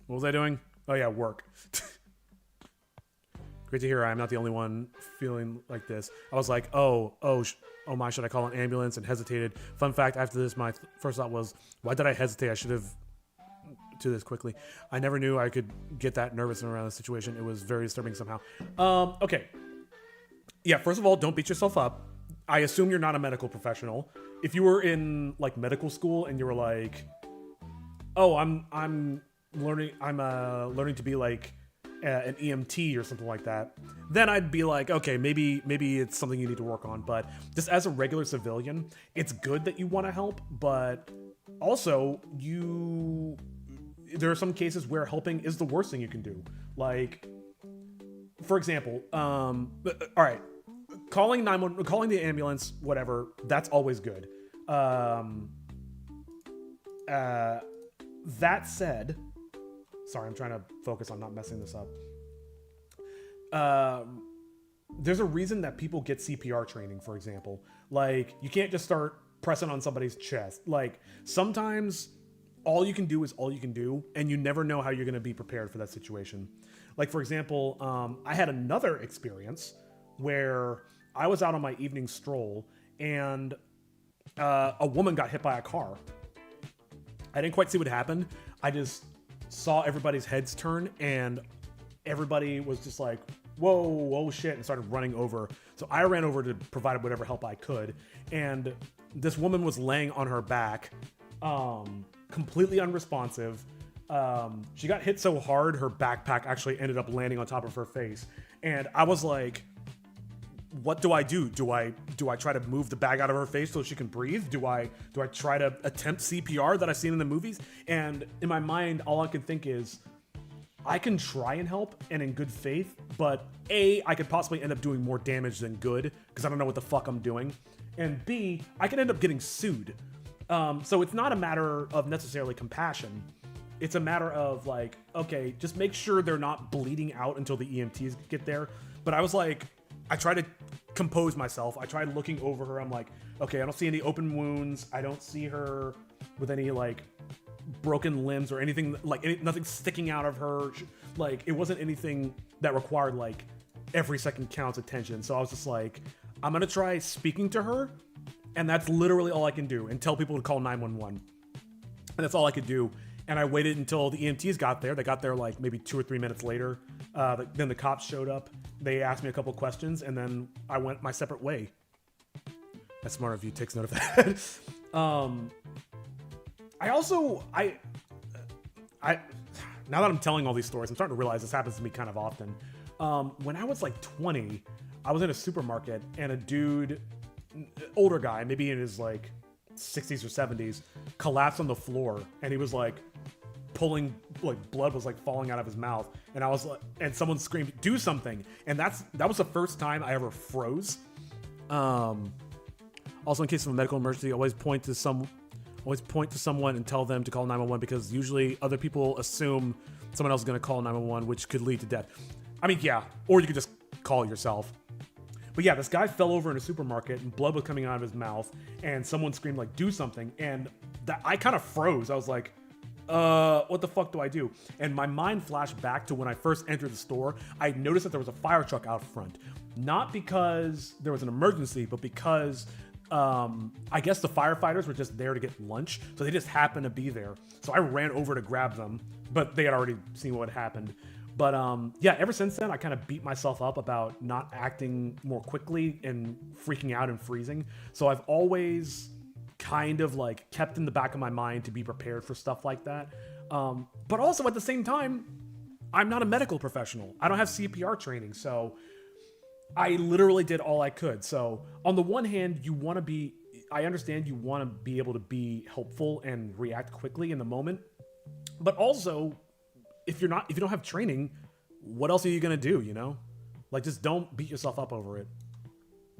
What was I doing? Oh yeah, work. Great to hear I'm not the only one feeling like this. I was like, oh my, should I call an ambulance? And hesitated. Fun fact, after this, my first thought was, why did I hesitate? I should have do this quickly. I never knew I could get that nervous around the situation. It was very disturbing somehow. Okay. Yeah, first of all, don't beat yourself up. I assume you're not a medical professional. If you were in like medical school and you were like, oh, I'm learning to be like an EMT or something like that, then I'd be like, okay, maybe it's something you need to work on. But just as a regular civilian, it's good that you want to help, but also there are some cases where helping is the worst thing you can do. Like, for example, all right, calling 911, calling the ambulance, whatever, that's always good. That said, sorry, I'm trying to focus on not messing this up. There's a reason that people get CPR training, for example. Like, you can't just start pressing on somebody's chest. Like, sometimes all you can do is all you can do, and you never know how you're going to be prepared for that situation. Like, for example, I had another experience where I was out on my evening stroll, and a woman got hit by a car. I didn't quite see what happened. I just saw everybody's heads turn, and everybody was just like, whoa, shit, and started running over. So I ran over to provide whatever help I could, and this woman was laying on her back, completely unresponsive. She got hit so hard, her backpack actually ended up landing on top of her face. And I was like, what do I do? Do I try to move the bag out of her face so she can breathe? Do I try to attempt CPR that I've seen in the movies? And in my mind, all I can think is, I can try and help, and in good faith, but A, I could possibly end up doing more damage than good, because I don't know what the fuck I'm doing. And B, I can end up getting sued. So it's not a matter of necessarily compassion. It's a matter of like, okay, just make sure they're not bleeding out until the EMTs get there. But I was like, I try to compose myself. I tried looking over her. I'm like, okay, I don't see any open wounds. I don't see her with any like broken limbs or anything, like nothing sticking out of her. Like, it wasn't anything that required like every second counts attention. So I was just like, I'm gonna try speaking to her, and that's literally all I can do, and tell people to call 911. And that's all I could do. And I waited until the EMTs got there. They got there like maybe 2 or 3 minutes later. Then the cops showed up. They asked me a couple questions, and then I went my separate way. That's smart of you. Takes note of that. Now that I'm telling all these stories, I'm starting to realize this happens to me kind of often. When I was like 20, I was in a supermarket, and a dude, older guy, maybe in his like 60s or 70s, collapsed on the floor, and he was like pulling, like blood was like falling out of his mouth, and I was like, and someone screamed, "Do something!" And that was the first time I ever froze. Also, in case of a medical emergency, always point to someone and tell them to call 911, because usually other people assume someone else is going to call 911, which could lead to death. I mean, yeah, or you could just call yourself. But yeah, this guy fell over in a supermarket, and blood was coming out of his mouth, and someone screamed like, "Do something!" And I kind of froze. I was like, what the fuck do I do? And my mind flashed back to when I first entered the store. I noticed that there was a fire truck out front. Not because there was an emergency, but because I guess the firefighters were just there to get lunch, so they just happened to be there. So I ran over to grab them, but they had already seen what happened. But yeah, ever since then, I kind of beat myself up about not acting more quickly and freaking out and freezing. So I've always kind of like kept in the back of my mind to be prepared for stuff like that. But also at the same time, I'm not a medical professional. I don't have CPR training, so I literally did all I could. So on the one hand, I understand you want to be able to be helpful and react quickly in the moment. But also, if you don't have training, what else are you going to do, you know? Like, just don't beat yourself up over it.